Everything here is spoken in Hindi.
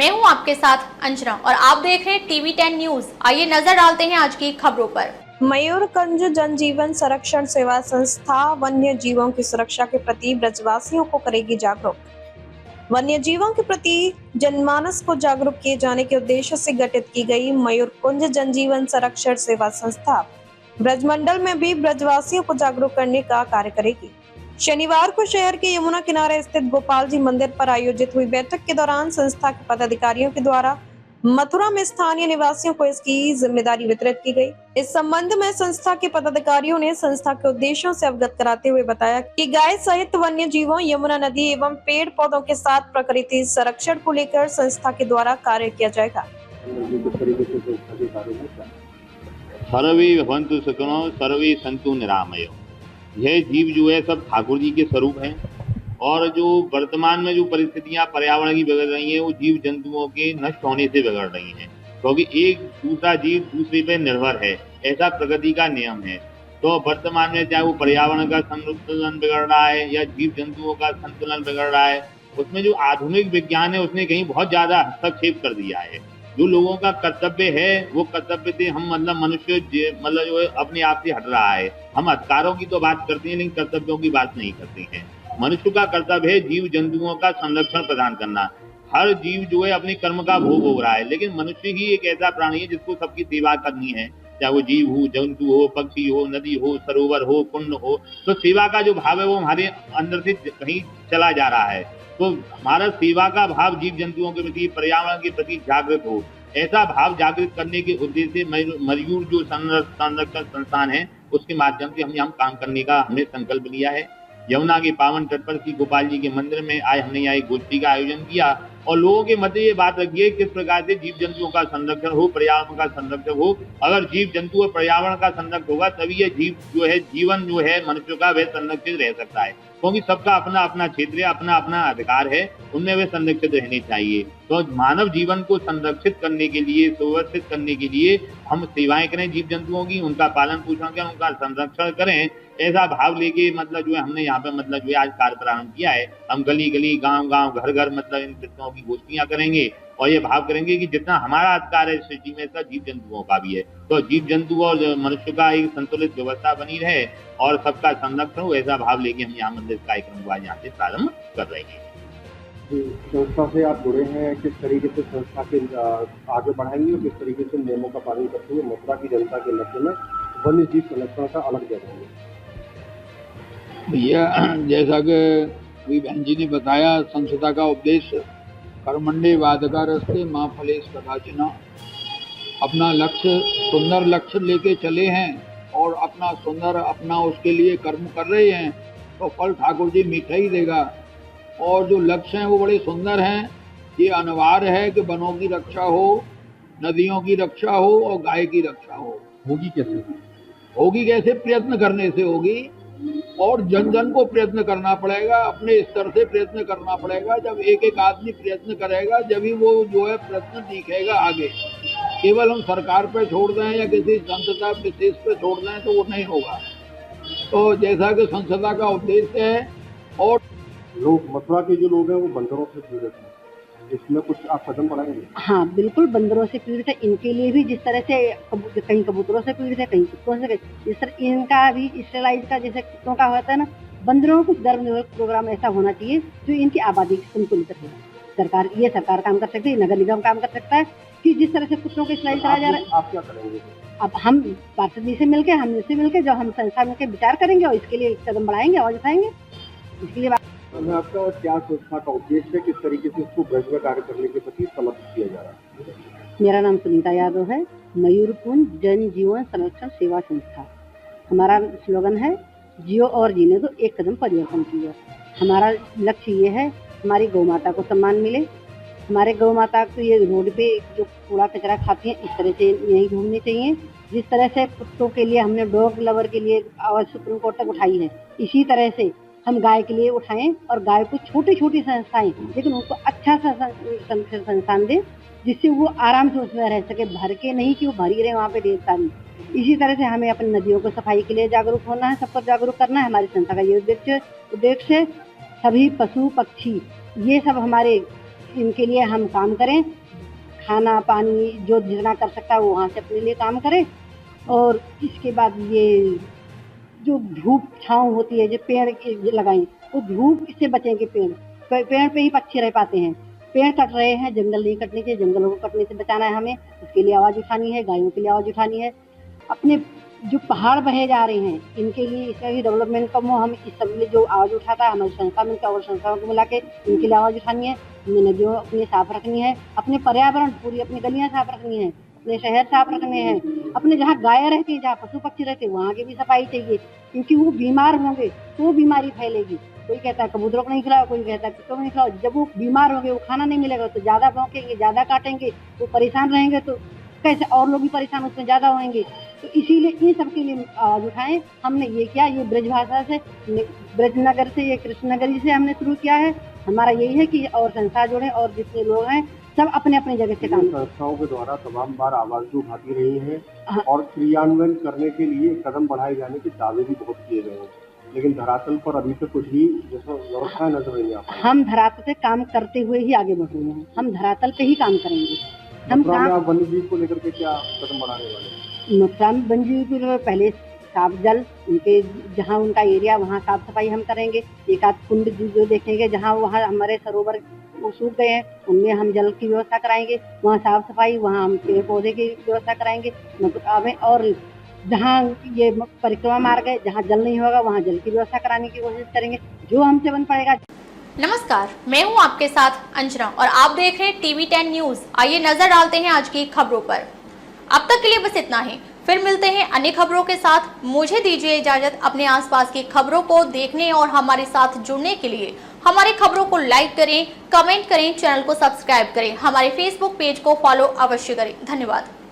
मैं हूं आपके साथ अंजना और आप देख रहे हैं टीवी 10 न्यूज। आइए नजर डालते हैं आज की खबरों पर। मयूरकंज जनजीवन संरक्षण सेवा संस्था वन्य जीवों की सुरक्षा के प्रति ब्रजवासियों को करेगी जागरूक। वन्य जीवों के प्रति जनमानस को जागरूक किए जाने के उद्देश्य से गठित की गई मयूरकुंज जनजीवन संरक्षण सेवा संस्था ब्रजमंडल में भी ब्रजवासियों को जागरूक करने का कार्य करेगी। शनिवार को शहर के यमुना किनारे स्थित गोपाल जी मंदिर पर आयोजित हुई बैठक के दौरान संस्था के पदाधिकारियों के द्वारा मथुरा में स्थानीय निवासियों को इसकी जिम्मेदारी वितरित की गई। इस संबंध में संस्था के पदाधिकारियों ने संस्था के उद्देश्यों से अवगत कराते हुए बताया कि गाय सहित वन्य जीवों, यमुना नदी एवं पेड़ पौधों के साथ प्रकृति संरक्षण को लेकर संस्था के द्वारा कार्य किया जाएगा। सर्वे भवन्तु सुखिनो सर्वे सन्तु निरामयो। यह जीव जो है सब ठाकुर जी के स्वरूप हैं और जो वर्तमान में जो परिस्थितियां पर्यावरण की बिगड़ रही हैं वो जीव जंतुओं के नष्ट होने से बिगड़ रही हैं, क्योंकि एक दूसरा जीव दूसरे पे निर्भर है, ऐसा प्रकृति का नियम है। तो वर्तमान में चाहे वो पर्यावरण का संतुलन बिगड़ रहा है या जीव जंतुओं का संतुलन बिगड़ रहा है, उसमें जो आधुनिक विज्ञान है उसने कहीं बहुत ज्यादा हस्तक्षेप कर दिया है। जो लोगों का कर्तव्य है वो कर्तव्य से हम मनुष्य जो है अपने आप से हट रहा है। हम अधिकारों की तो बात करते हैं लेकिन कर्तव्यों की बात नहीं करते हैं। मनुष्य का कर्तव्य है जीव जंतुओं का संरक्षण प्रदान करना। हर जीव जो है अपने कर्म का भोग हो रहा है, लेकिन मनुष्य ही एक ऐसा प्राणी है जिसको सबकी सेवा करनी है, चाहे वो जीव हो, जंतु हो, पक्षी हो, नदी हो, सरोवर हो, कुंड हो। तो सेवा का जो भाव है वो हमारे अंदर से कहीं चला जा रहा है। तो हमारा सेवा का भाव जीव जंतुओं के प्रति, पर्यावरण के प्रति जागृत हो, ऐसा भाव जागृत करने के उद्देश्य से मयूर जो संरक्षण संस्थान है उसके माध्यम से हम काम करने का हमने संकल्प लिया है। यमुना के पावन तट पर श्री गोपाल जी के मंदिर में आज हमने यहाँ एक गोष्ठी का आयोजन किया और लोगों के मध्य ये बात रखी है किस प्रकार से जीव जंतुओं का संरक्षण हो, पर्यावरण का संरक्षण हो। अगर जीव जंतु और पर्यावरण का संरक्षण होगा तभी ये जीव जो है, जीवन जो है मनुष्य का वह संरक्षित रह सकता है, क्योंकि सबका अपना अपना क्षेत्र है, अपना अपना अधिकार है, उनमें वे संरक्षित रहने चाहिए। तो मानव जीवन को संरक्षित करने के लिए, सुव्यवस्थित करने के लिए हम सेवाएं करें जीव जंतुओं की, उनका पालन पोषण करें, उनका संरक्षण करें, ऐसा भाव लेके जो है हमने यहाँ पे जो है आज कार्य प्रारंभ किया है। हम गली गली, गांव गांव, घर घर इन कृत्यों की गोष्ठियां करेंगे और ये भाव करेंगे कि जितना हमारा अधिकार है इस सृष्टि में ऐसा जीव जंतुओं का भी है। तो जीव जंतु और मनुष्य का एक संतुलित व्यवस्था बनी रहे और सबका संरक्षण हो, ऐसा भाव लेके हम यहाँ मंदिर कार्यक्रम को आज यहाँ से प्रारंभ कर रहे हैं। संस्था से आप जुड़े हैं, किस तरीके से संस्था के आगे बढ़ाएंगे और किस तरीके से नियमों का पालन करते हुए मथुरा की जनता के मध्य में वन्य जीव संरक्षण का अलग दे रहे हैं? भैया, जैसा कि बहन जी ने बताया, संस्था का उद्देश्य कर्मण्डे वादका रस्ते माँ फलेश कदाचना, अपना लक्ष्य, सुंदर लक्ष्य लेके चले हैं और अपना सुंदर उसके लिए कर्म कर रहे हैं तो फल ठाकुर जी मीठा ही देगा। और जो लक्ष्य हैं वो बड़े सुंदर हैं। ये अनिवार्य है कि वनों की रक्षा हो, नदियों की रक्षा हो और गाय की रक्षा हो। होगी कैसे? होगी कैसे? प्रयत्न करने से होगी और जन जन को प्रयत्न करना पड़ेगा, अपने स्तर से प्रयत्न करना पड़ेगा। जब एक एक आदमी प्रयत्न करेगा जब ही वो जो है प्रयत्न दिखेगा आगे। केवल हम सरकार पे छोड़ दें या किसी संस्था विशेष पे छोड़ दें तो वो नहीं होगा। तो जैसा कि संस्था का उद्देश्य है और लोग, मथुरा के जो लोग हैं वो बंदरों से पीड़ित हैं, इसमें कुछ आप कदम बढ़ाएंगे? हाँ बिल्कुल, बंदरों से पीड़ित है। इनके लिए भी जिस तरह से कहीं कबूतरों से पीड़ित है, कहीं कुत्तों से, जिस तरह इनका भी स्टेलाइज का जैसे कुत्तों का होता है ना, बंदरों को कुछ धर्म प्रोग्राम ऐसा होना चाहिए जो इनकी आबादी संतुलित रहे। सरकार काम कर सकती है, नगर निगम काम कर सकता है कि जिस तरह से कुत्तों को स्टेलाइज कराया जा रहा है। आप क्या करेंगे? अब हम पार्षद जी से मिलकर, हमसे मिलकर जो हम संस्था मिलकर विचार करेंगे और इसके लिए कदम बढ़ाएंगे और उठाएंगे। इसके लिए आपका क्या संस्था का उद्देश्य है, किस तरीके से इसको ब्रज में कार्य करने के प्रति समर्पित किया जा रहा है? मेरा नाम सुनीता यादव है, मयूरकुंज जन जीवन संरक्षण सेवा संस्था। हमारा स्लोगन है जियो और जीने दो, एक कदम परिवर्तन की ओर। हमारा लक्ष्य ये है हमारी गौ माता को सम्मान मिले। हमारे गौ माता को ये रोड पे जो कूड़ा कचरा खाती हैं इस तरह से नहीं घूमनी चाहिए। जिस तरह से कुत्तों के लिए हमने डॉग लवर के लिए आवाज सुप्रीम कोर्ट तक उठाई है, इसी तरह से हम गाय के लिए उठाएं और गाय को छोटी छोटी संस्थाएं लेकिन उनको अच्छा सा संस्थान दें जिससे वो आराम से उसमें रह सके, भर के नहीं कि वो भरी रहे वहाँ पे ढेर सारी। इसी तरह से हमें अपनी नदियों को सफाई के लिए जागरूक होना है, सबको जागरूक करना है। हमारी संस्था का ये उद्देश्य सभी पशु पक्षी ये सब हमारे इनके लिए हम काम करें, खाना पानी जो जितना कर सकता है वो वहाँ से अपने लिए काम करे। और इसके बाद ये जो धूप छाँव होती है, जो पेड़ लगाएं तो धूप इससे बचेंगे। पेड़ पे ही पक्षी रह पाते हैं। पेड़ कट रहे हैं, जंगल नहीं कटने चाहिए, जंगलों को कटने से बचाना है हमें। उसके लिए आवाज़ उठानी है, गायों के लिए आवाज़ उठानी है। अपने जो पहाड़ बहे जा रहे हैं इनके लिए, इसका भी डेवलपमेंट कम हो, हम इस सब लिए जो आवाज़ उठाता है हमारी संस्था मिलकर और संस्थाओं को मिला के इनके लिए आवाज़ उठानी है। हमें नदियों अपनी साफ रखनी है, अपने पर्यावरण पूरी अपनी गलियाँ साफ रखनी है, अपने शहर साफ रखने हैं, अपने जहाँ गाय रहती है, जहाँ पशु पक्षी रहते हैं वहाँ की भी सफाई चाहिए, क्योंकि वो बीमार होंगे तो बीमारी फैलेगी। कोई कहता है कबूतरों को नहीं खिलाओ, कोई कहता है कुत्तों को नहीं खिलाओ। जब वो बीमार होंगे, वो खाना नहीं मिलेगा तो ज़्यादा भौंकेंगे, ज़्यादा काटेंगे, वो परेशान रहेंगे तो कैसे और लोग भी परेशान उसमें ज़्यादा होंगे। तो इसीलिए इन सब के लिए आवाज़ उठाएं। हमने ये किया, ये ब्रज भाषा से, ब्रजनगर से, ये कृष्णनगरी से हमने शुरू किया है। हमारा यही है कि और संस्था जोड़ें और जितने लोग हैं सब अपने अपने जगह से काम करें। संस्थाओं के द्वारा तमाम बार आवाज़ उठाती रही है और क्रियान्वयन करने के लिए कदम बढ़ाए जाने के दावे भी बहुत किए गए हैं, लेकिन धरातल पर अभी तक कुछ भी जैसा व्यवस्था नजर नहीं आ पाई। हम धरातल पे काम करते हुए ही आगे बढ़ रहे हैं, हम धरातल पे ही काम करेंगे। हम आप वन्य जीव को लेकर के क्या कदम बढ़ाने वाले हैं? नुकसान वन्य जीव के पहले साफ जल, उनके जहाँ उनका एरिया वहाँ साफ सफाई हम करेंगे। एक आध कुंड जो देखेंगे जहाँ वहाँ हमारे सरोवर वो सूख गए हैं उनमें हम जल की व्यवस्था कराएंगे, वहाँ साफ सफाई, वहाँ हम पेड़ पौधे की व्यवस्था कराएंगे। और जहाँ ये परिक्रमा मार्ग है, जहाँ जल नहीं होगा वहाँ जल की व्यवस्था कराने की कोशिश करेंगे, जो हमसे बन पड़ेगा। नमस्कार, मैं हूं आपके साथ अंजना और आप देख रहे हैं टीवी 10 न्यूज। आइए नजर डालते हैं आज की खबरों पर। अब तक के लिए बस इतना ही, फिर मिलते हैं अन्य खबरों के साथ। मुझे दीजिए इजाजत। अपने आसपास की खबरों को देखने और हमारे साथ जुड़ने के लिए हमारी खबरों को लाइक करें, कमेंट करें, चैनल को सब्सक्राइब करें, हमारे फेसबुक पेज को फॉलो अवश्य करें। धन्यवाद।